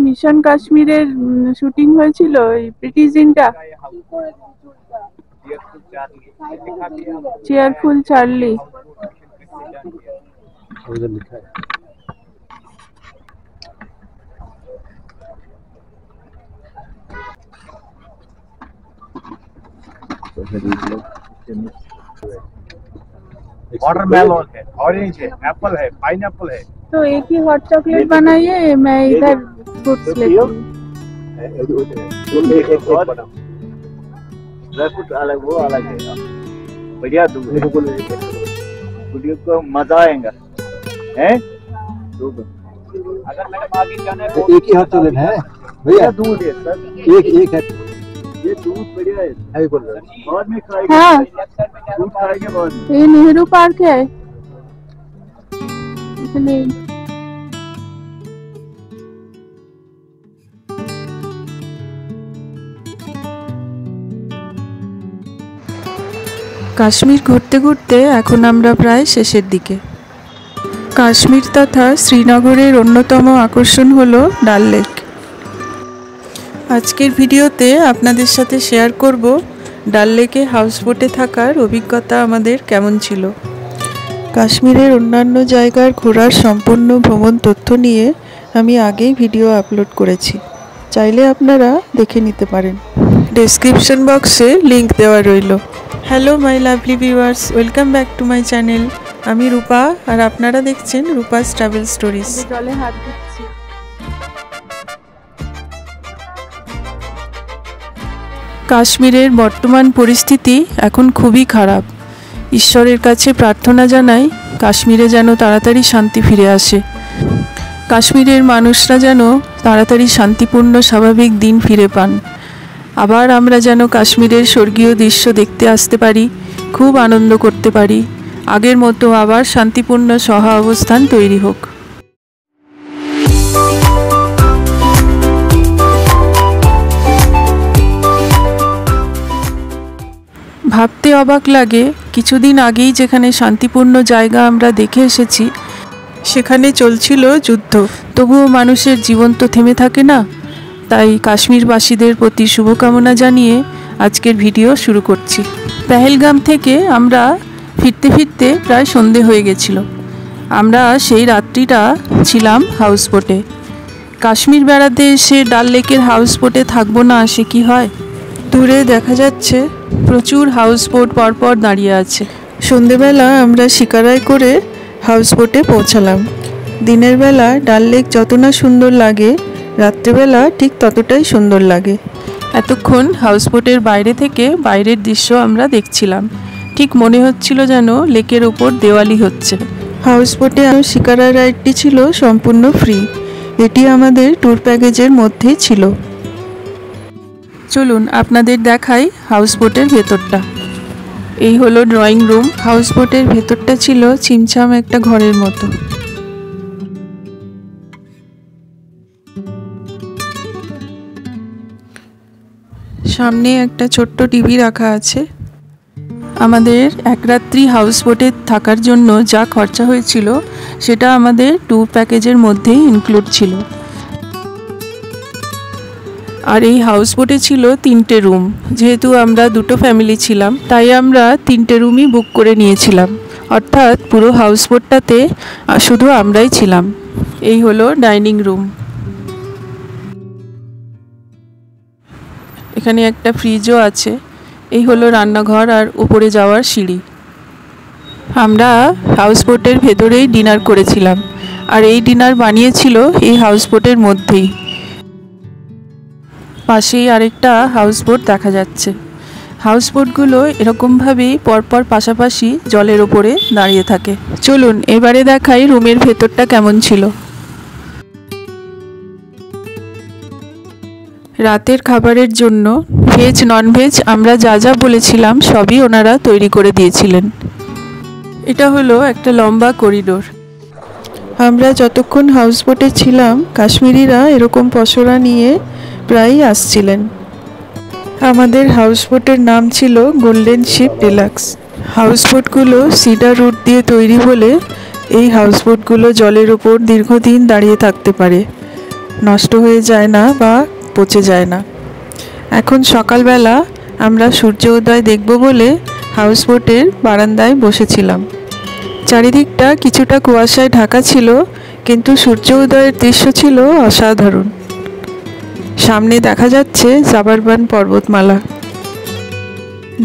Mission কাশ্মীরের shooting হয়েছিল এই pretty Zinta, cheerful Charlie. Watermelon है, ऑरेंज है, एप्पल है, पाइनएप्पल है। तो एक ही हॉट चॉकलेट बनाइए, मैं इधर फ्रूट्स लेती हूँ। ड्राई फ्रूट अलग, वो अलग है। बढ़िया दूध है, वीडियो को मजा आएगा हैं। अगर मैंने आगे जाना है एक ही हॉट चॉकलेट है भैया, दूध है सर, एक है ये दूध बढ़िया है। अभी बोल रहा बाद में हाँ, दूध खाएंगे बाद में। ये नेहरू पार्क है इसलिए। কাশ্মীর ঘুরতে ঘুরতে এখন আমরা প্রায় শেষের দিকে। কাশ্মীর তথা শ্রীনগরের অন্যতম আকর্ষণ হলো ডাল লেক। আজকের ভিডিওতে আপনাদের সাথে শেয়ার করব ডাল লেকে হাউসবোটে থাকার অভিজ্ঞতা আমাদের কেমন ছিল। কাশ্মীরের অন্যান্য জায়গার ঘোরার সম্পূর্ণ ভ্রমণ তথ্য নিয়ে আমি আগেই ভিডিও আপলোড করেছি, চাইলে আপনারা দেখে নিতে পারেন। ডেসক্রিপশন বক্সে লিংক দেওয়া রইল। Hello my lovely viewers, welcome back to my channel. আমি রূপা আর আপনারা দেখছেন রূপাস ট্রাভেল স্টোরিজ। জলে হাত দিচ্ছি। কাশ্মীরের বর্তমান পরিস্থিতি এখন খুবই খারাপ। ঈশ্বরের কাছে প্রার্থনা জানাই কাশ্মীরে যেন তাড়াতাড়ি শান্তি ফিরে আসে, কাশ্মীরের মানুষরা যেন তাড়াতাড়ি শান্তিপূর্ণ স্বাভাবিক দিন ফিরে পান। আবার আমরা যেন কাশ্মীরের স্বর্গীয় দৃশ্য দেখতে আসতে পারি, খুব আনন্দ করতে পারি, আগের মতো আবার শান্তিপূর্ণ সহা অবস্থান তৈরি হোক। ভাবতে অবাক লাগে, কিছুদিন আগেই যেখানে শান্তিপূর্ণ জায়গা আমরা দেখে এসেছি সেখানে চলছিল যুদ্ধ, তবুও মানুষের জীবন তো থেমে থাকে না। তাই কাশ্মীরবাসীদের প্রতি শুভকামনা জানিয়ে আজকের ভিডিও শুরু করছি। পেহেলগাম থেকে আমরা ফিরতে ফিরতে প্রায় সন্ধে হয়ে গেছিল। আমরা সেই রাত্রিটা ছিলাম হাউসবোটে। কাশ্মীর বেড়াতে এসে ডাল লেকের হাউসবোটে থাকবো না, সে কি হয়? দূরে দেখা যাচ্ছে প্রচুর হাউসবোট পরপর দাঁড়িয়ে আছে। সন্ধেবেলা আমরা শিকারায় করে হাউসবোটে পৌঁছালাম। দিনের বেলা ডাল লেক যত না সুন্দর লাগে, রাত্রেবেলা ঠিক ততটাই সুন্দর লাগে। এতক্ষণ হাউসবোটের বাইরে থেকে বাইরের দৃশ্য আমরা দেখছিলাম, ঠিক মনে হচ্ছিল যেন লেকের ওপর দেওয়ালি হচ্ছে। হাউসবোটে শিকারা রাইডটি ছিল সম্পূর্ণ ফ্রি, এটি আমাদের ট্যুর প্যাকেজের মধ্যেই ছিল। চলুন আপনাদের দেখাই হাউসবোটের ভেতরটা। এই হলো ড্রয়িং রুম। হাউসবোটের ভেতরটা ছিল ছিমছাম একটা ঘরের মতো। সামনে একটা ছোট্ট টিভি রাখা আছে। আমাদের এক রাত্রি হাউসবোটে থাকার জন্য যা খরচা হয়েছিল সেটা আমাদের ট্যুর প্যাকেজের মধ্যেই ইনক্লুড ছিল। আর এই হাউসবোটে ছিল 3টে রুম। যেহেতু আমরা দুটো ফ্যামিলি ছিলাম তাই আমরা 3টে রুমই বুক করে নিয়েছিলাম, অর্থাৎ পুরো হাউসবোটটাতে শুধু আমরাই ছিলাম। এই হলো ডাইনিং রুম। এখানে একটা ফ্রিজও আছে। এই হলো রান্নাঘর আর উপরে যাওয়ার সিঁড়ি। আমরা হাউসবোটের ভেতরেই ডিনার করেছিলাম, আর এই ডিনার বানিয়েছিল এই হাউসবোটের মধ্যেই। পাশেই আরেকটা হাউসবোট দেখা যাচ্ছে। হাউসবোটগুলো এরকমভাবেই পরপর পাশাপাশি জলের ওপরে দাঁড়িয়ে থাকে। চলুন এবারে দেখাই রুমের ভেতরটা কেমন ছিল। রাতের খাবারের জন্য ভেজ ননভেজ আমরা যা যা বলেছিলাম সবই ওনারা তৈরি করে দিয়েছিলেন। এটা হলো একটা লম্বা করিডোর। আমরা যতক্ষণ হাউসবোটে ছিলাম কাশ্মীরিরা এরকম পসরা নিয়ে প্রায়ই আসছিলেন। আমাদের হাউসবোটের নাম ছিল গোল্ডেন শিপ ডিলাক্স। হাউসবোটগুলো সিডার উড দিয়ে তৈরি বলে এই হাউসবোটগুলো জলের ওপর দীর্ঘদিন দাঁড়িয়ে থাকতে পারে। নষ্ট হয়ে যায় না বা পচে যায় না। এখন সকালবেলা আমরা সূর্য উদয় দেখব বলে হাউসবোটের বারান্দায় বসেছিলাম। চারিদিকটা কিছুটা কুয়াশায় ঢাকা ছিল, কিন্তু সূর্য উদয়ের দৃশ্য ছিল অসাধারণ। সামনে দেখা যাচ্ছে জাবারবান পর্বতমালা।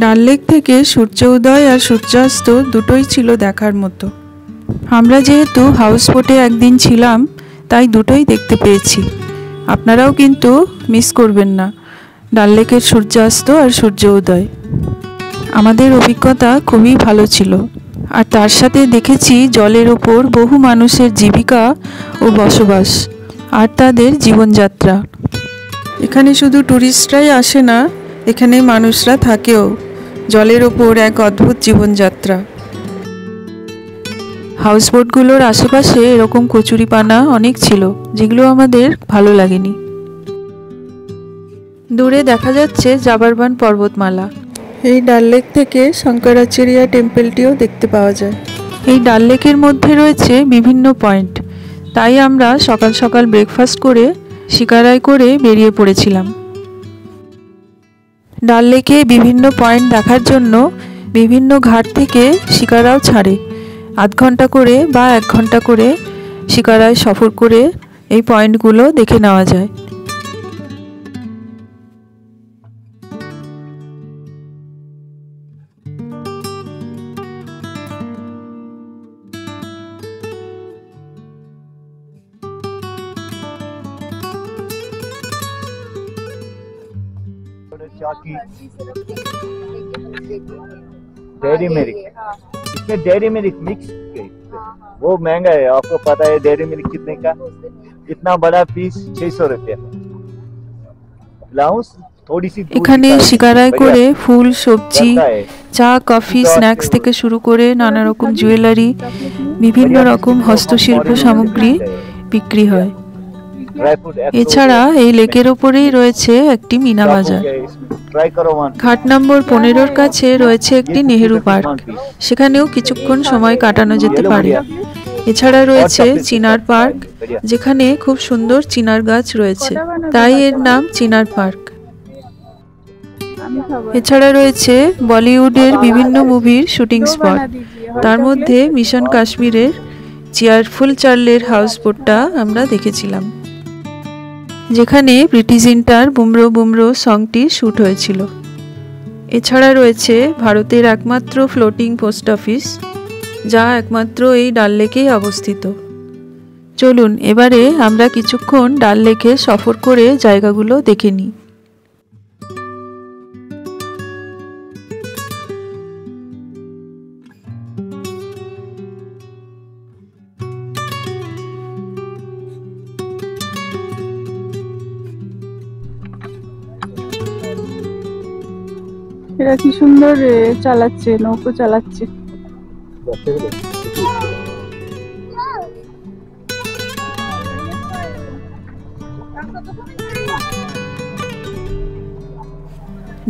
ডাল লেক থেকে সূর্য উদয় আর সূর্যাস্ত দুটোই ছিল দেখার মতো। আমরা যেহেতু হাউসবোটে একদিন ছিলাম, তাই দুটোই দেখতে পেয়েছি। আপনারাও কিন্তু মিস করবেন না ডাল লেকের সূর্যাস্ত আর সূর্য উদয়। আমাদের অভিজ্ঞতা খুবই ভালো ছিল। আর তার সাথে দেখেছি জলের ওপর বহু মানুষের জীবিকা ও বসবাস আর তাদের জীবনযাত্রা। এখানে শুধু ট্যুরিস্টরাই আসে না, এখানে মানুষরা থাকেও। জলের ওপর এক অদ্ভুত জীবনযাত্রা। হাউসবোটগুলোর আশেপাশে এরকম কচুরিপানা অনেক ছিল, যেগুলো আমাদের ভালো লাগেনি। দূরে দেখা যাচ্ছে জাবারবান পর্বতমালা। এই ডাল লেক থেকে শঙ্করাচার্য টেম্পলটিও দেখতে পাওয়া যায়। এই ডাল লেকের মধ্যে রয়েছে বিভিন্ন পয়েন্ট, তাই আমরা সকাল সকাল ব্রেকফাস্ট করে শিকারায় করে বেরিয়ে পড়েছিলাম। ডাল লেকে বিভিন্ন পয়েন্ট দেখার জন্য বিভিন্ন ঘাট থেকে শিকারাও ছাড়ে। আধ ঘন্টা করে বা 1 ঘন্টা করে শিকারায় সফর করে এই পয়েন্টগুলো দেখে নেওয়া যায়। डेयरी मिल्क, इसमें डेयरी मिल्क मिक्स, वो महंगा है, आपको पता है डेयरी मिल्क कितने का? इतना बड़ा पीस 600 रुपया। लाउंस थोड़ी सी এখানে শিকারায় করে ফুল, সবজি, চা, কফি, স্ন্যাক্স থেকে শুরু করে নানা রকম জুয়েলারি, বিভিন্ন রকম হস্তশিল্প সামগ্রী বিক্রি হয়। এছাড়া এই লেকের ওপরেই রয়েছে একটি মিনা বাজার। ঘাট নম্বর 15-র কাছে রয়েছে একটি নেহেরু পার্ক, সেখানেও কিছুক্ষণ সময় কাটানো যেতে পারে। এছাড়া রয়েছে চিনার পার্ক, যেখানে খুব সুন্দর চিনার গাছ রয়েছে, তাই এর নাম চিনার পার্ক। এছাড়া রয়েছে বলিউডের বিভিন্ন মুভির শুটিং স্পট, তার মধ্যে মিশন কাশ্মীরের চিয়ারফুল চার্লের হাউসবোটটা আমরা দেখেছিলাম, যেখানে ব্রিটিশ ইন্টার বুমরো বুমরো সংটি শ্যুট হয়েছিল। এছাড়া রয়েছে ভারতের একমাত্র ফ্লোটিং পোস্ট অফিস, যা একমাত্র এই ডাল লেকেই অবস্থিত। চলুন এবারে আমরা কিছুক্ষণ ডাল লেকে সফর করে জায়গাগুলো দেখে নিই। এরা কি সুন্দর চালাচ্ছে, নৌকো চালাচ্ছে।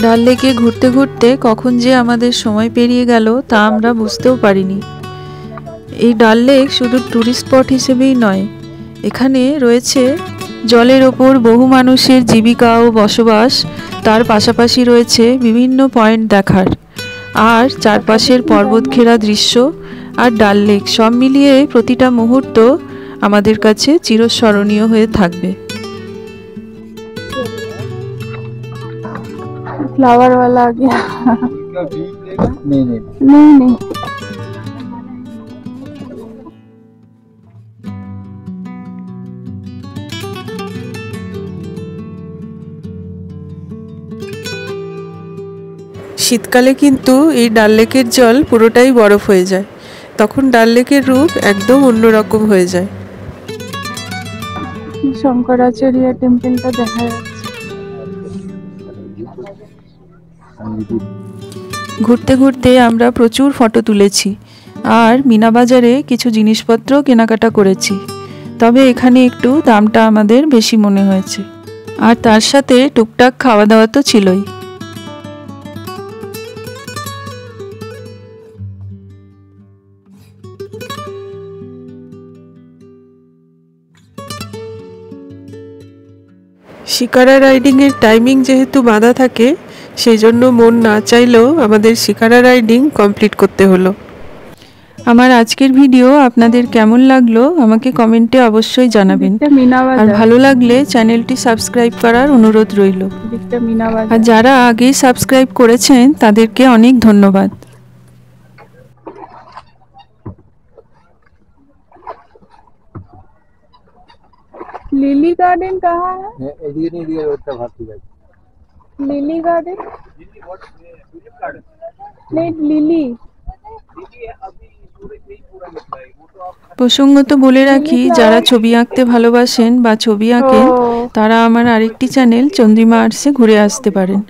ডাল লেকে ঘুরতে ঘুরতে কখন যে আমাদের সময় পেরিয়ে গেল তা আমরা বুঝতেও পারিনি। এই ডাল লেক শুধু ট্যুরিস্ট স্পট হিসেবেই নয়, এখানে রয়েছে জলের ওপর বহু মানুষের জীবিকা ও বসবাস, তার পাশাপাশি রয়েছে বিভিন্ন পয়েন্ট দেখার, আর চারপাশের পর্বত ঘেরা দৃশ্য আর ডাল লেক সব মিলিয়ে প্রতিটা মুহূর্ত আমাদের কাছে চিরস্মরণীয় হয়ে থাকবে। फ्लावर वाला आ गया। नहीं नहीं শীতকালে কিন্তু এই ডাল লেকের জল পুরোটাই বরফ হয়ে যায়, তখন ডাল লেকের রূপ একদম অন্যরকম হয়ে যায়। শঙ্করাচার্য টেম্পলটা দেখা যাচ্ছে। ঘুরতে ঘুরতে আমরা প্রচুর ফটো তুলেছি আর মিনা বাজারে কিছু জিনিসপত্র কেনাকাটা করেছি, তবে এখানে একটু দামটা আমাদের বেশি মনে হয়েছে, আর তার সাথে টুকটাক খাওয়া দাওয়া তো ছিলই। শিকারা রাইডিংয়ের টাইমিং যেহেতু বাঁধা থাকে, সেই জন্য মন না চাইলেও আমাদের শিকারা রাইডিং কমপ্লিট করতে হলো। আমার আজকের ভিডিও আপনাদের কেমন লাগলো আমাকে কমেন্টে অবশ্যই জানাবেন, আর ভালো লাগলে চ্যানেলটি সাবস্ক্রাইব করার অনুরোধ রইল। আর যারা আগেই সাবস্ক্রাইব করেছেন তাদেরকে অনেক ধন্যবাদ। लिली गार्डन कहाँ है? এদিকে নিয়ে দিয়ে ওটা ভাবছি যাই। लिली गार्डन नहीं, लिली প্রসঙ্গত বলে রাখি, যারা ছবি আঁকতে ভালোবাসেন বা ছবি আঁকেন তারা আমার আরেকটি চ্যানেল চন্দ্রিমা আর্টসে ঘুরে আসতে পারেন।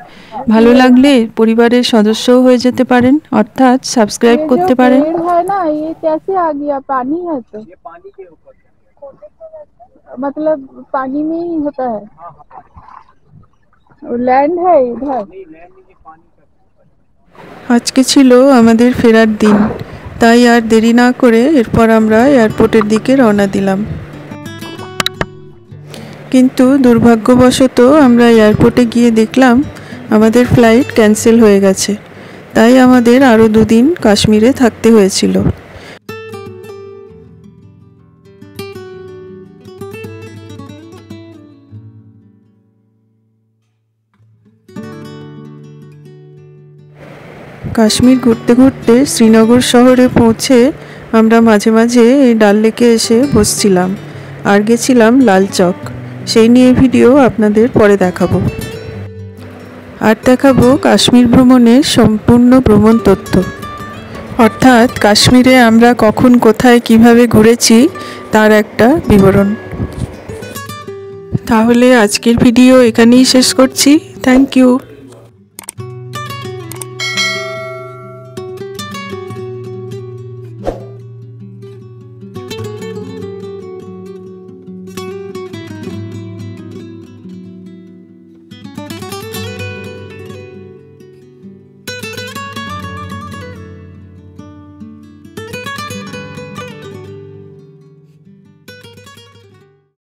ভালো লাগলে পরিবারের সদস্যও হয়ে যেতে পারেন, অর্থাৎ সাবস্ক্রাইব করতে পারেন। पेड़ है ना, ये कैसे आ गया? पानी है तो ये पानी के ऊपर मतलब पानी में ही होता है, लैंड है इधर। আজকে ছিল আমাদের ফেরার দিন, তাই আর দেরি না করে এরপর আমরা এয়ারপোর্টের দিকে রওনা দিলাম। কিন্তু দুর্ভাগ্যবশত আমরা এয়ারপোর্টে গিয়ে দেখলাম আমাদের ফ্লাইট ক্যান্সেল হয়ে গেছে, তাই আমাদের আরও 2 দিন কাশ্মীরে থাকতে হয়েছিল। কাশ্মীর ঘুরতে ঘুরতে শ্রীনগর শহরে পৌঁছে আমরা মাঝে মাঝে এই ডাল লেকে এসে বসছিলাম আর গেছিলাম লাল চক। সেই নিয়ে ভিডিও আপনাদের পরে দেখাবো। আর দেখাবো কাশ্মীর ভ্রমণের সম্পূর্ণ ভ্রমণ তথ্য, অর্থাৎ কাশ্মীরে আমরা কখন কোথায় কিভাবে ঘুরেছি তার একটা বিবরণ। তাহলে আজকের ভিডিও এখানেই শেষ করছি। Thank you.